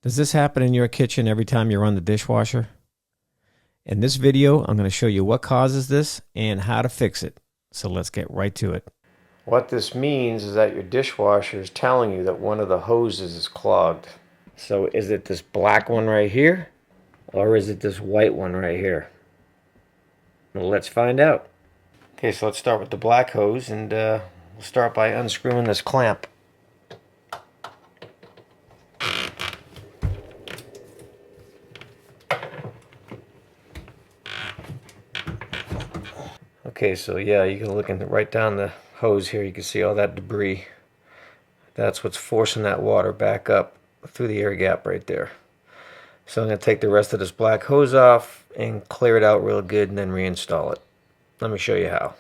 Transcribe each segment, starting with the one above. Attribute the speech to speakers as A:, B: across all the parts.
A: Does this happen in your kitchen every time you run the dishwasher? In this video, I'm going to show you what causes this and how to fix it. So let's get right to it. What this means is that your dishwasher is telling you that one of the hoses is clogged. So is it this black one right here, or is it this white one right here? Well, let's find out. Okay, so let's start with the black hose, and we'll start by unscrewing this clamp. Okay, so yeah, you can look right down the hose here. You can see all that debris. That's what's forcing that water back up through the air gap right there. So I'm going to take the rest of this black hose off and clear it out real good and then reinstall it. Let me show you how.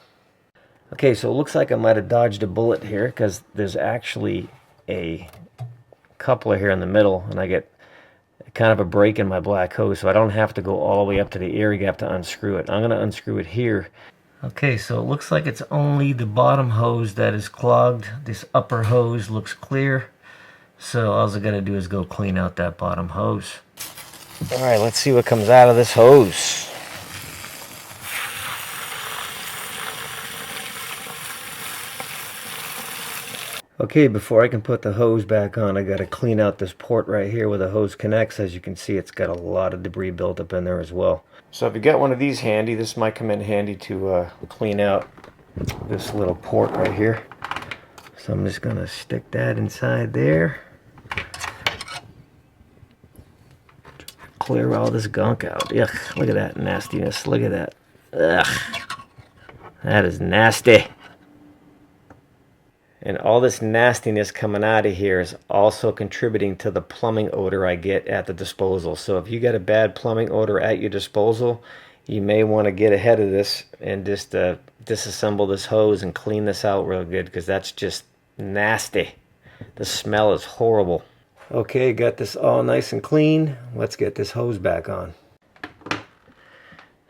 A: Okay, so it looks like I might have dodged a bullet here because there's actually a coupler here in the middle, and I get kind of a break in my black hose, so I don't have to go all the way up to the air gap to unscrew it. I'm going to unscrew it here. Okay, so it looks like it's only the bottom hose that is clogged. This upper hose looks clear. So all I gotta do is go clean out that bottom hose. Alright, let's see what comes out of this hose. Okay, before I can put the hose back on, I gotta clean out this port right here where the hose connects. As you can see, it's got a lot of debris built up in there as well. So if you got one of these handy, this might come in handy to clean out this little port right here. So I'm just gonna stick that inside there. Clear all this gunk out. Yuck, look at that nastiness. Look at that. Ugh. That is nasty. And all this nastiness coming out of here is also contributing to the plumbing odor I get at the disposal. So if you get a bad plumbing odor at your disposal, you may want to get ahead of this and just disassemble this hose and clean this out real good, because that's just nasty. The smell is horrible. Okay, got this all nice and clean. Let's get this hose back on.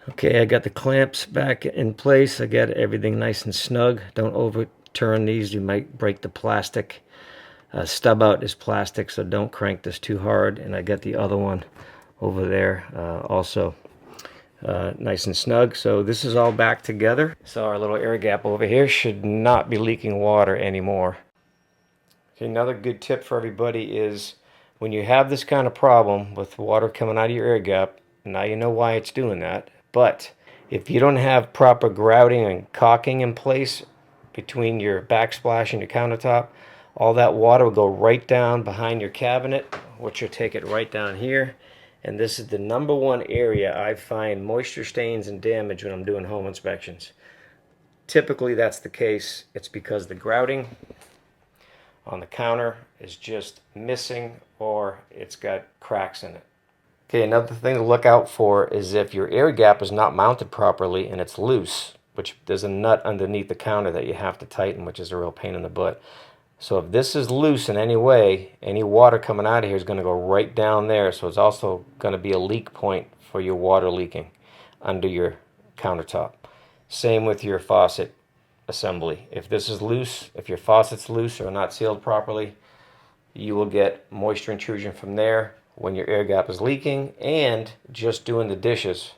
A: Okay, I got the clamps back in place. I got everything nice and snug. Don't overturn these, you might break the plastic. Stub out is plastic, so don't crank this too hard. And I got the other one over there also nice and snug. So this is all back together. So our little air gap over here should not be leaking water anymore. Okay, another good tip for everybody is when you have this kind of problem with water coming out of your air gap, now you know why it's doing that. But if you don't have proper grouting and caulking in place between your backsplash and your countertop, all that water will go right down behind your cabinet, which will take it right down here. And this is the #1 area I find moisture stains and damage when I'm doing home inspections. Typically that's the case. It's because the grouting on the counter is just missing, or it's got cracks in it. Okay, another thing to look out for is if your air gap is not mounted properly and it's loose, which there's a nut underneath the counter that you have to tighten, which is a real pain in the butt. So if this is loose in any way, any water coming out of here is going to go right down there. So it's also going to be a leak point for your water leaking under your countertop. Same with your faucet assembly. If this is loose, if your faucet's loose or not sealed properly, you will get moisture intrusion from there when your air gap is leaking, and just doing the dishes,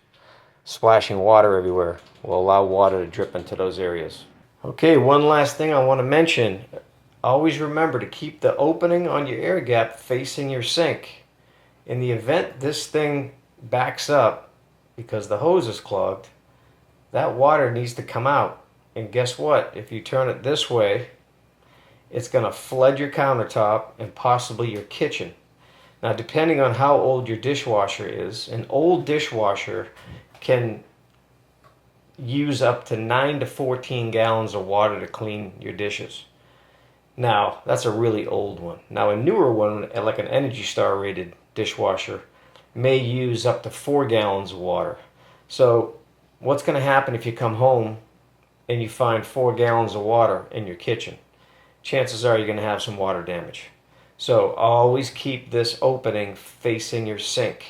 A: splashing water everywhere will allow water to drip into those areas. Okay, one last thing I want to mention. Always remember to keep the opening on your air gap facing your sink. In the event this thing backs up because the hose is clogged, that water needs to come out. And guess what? If you turn it this way, it's going to flood your countertop and possibly your kitchen. Now, depending on how old your dishwasher is, an old dishwasher can use up to 9 to 14 gallons of water to clean your dishes. Now, that's a really old one. Now, a newer one, like an Energy Star rated dishwasher, may use up to 4 gallons of water. So, what's going to happen if you come home and you find 4 gallons of water in your kitchen? Chances are you're going to have some water damage. So always keep this opening facing your sink.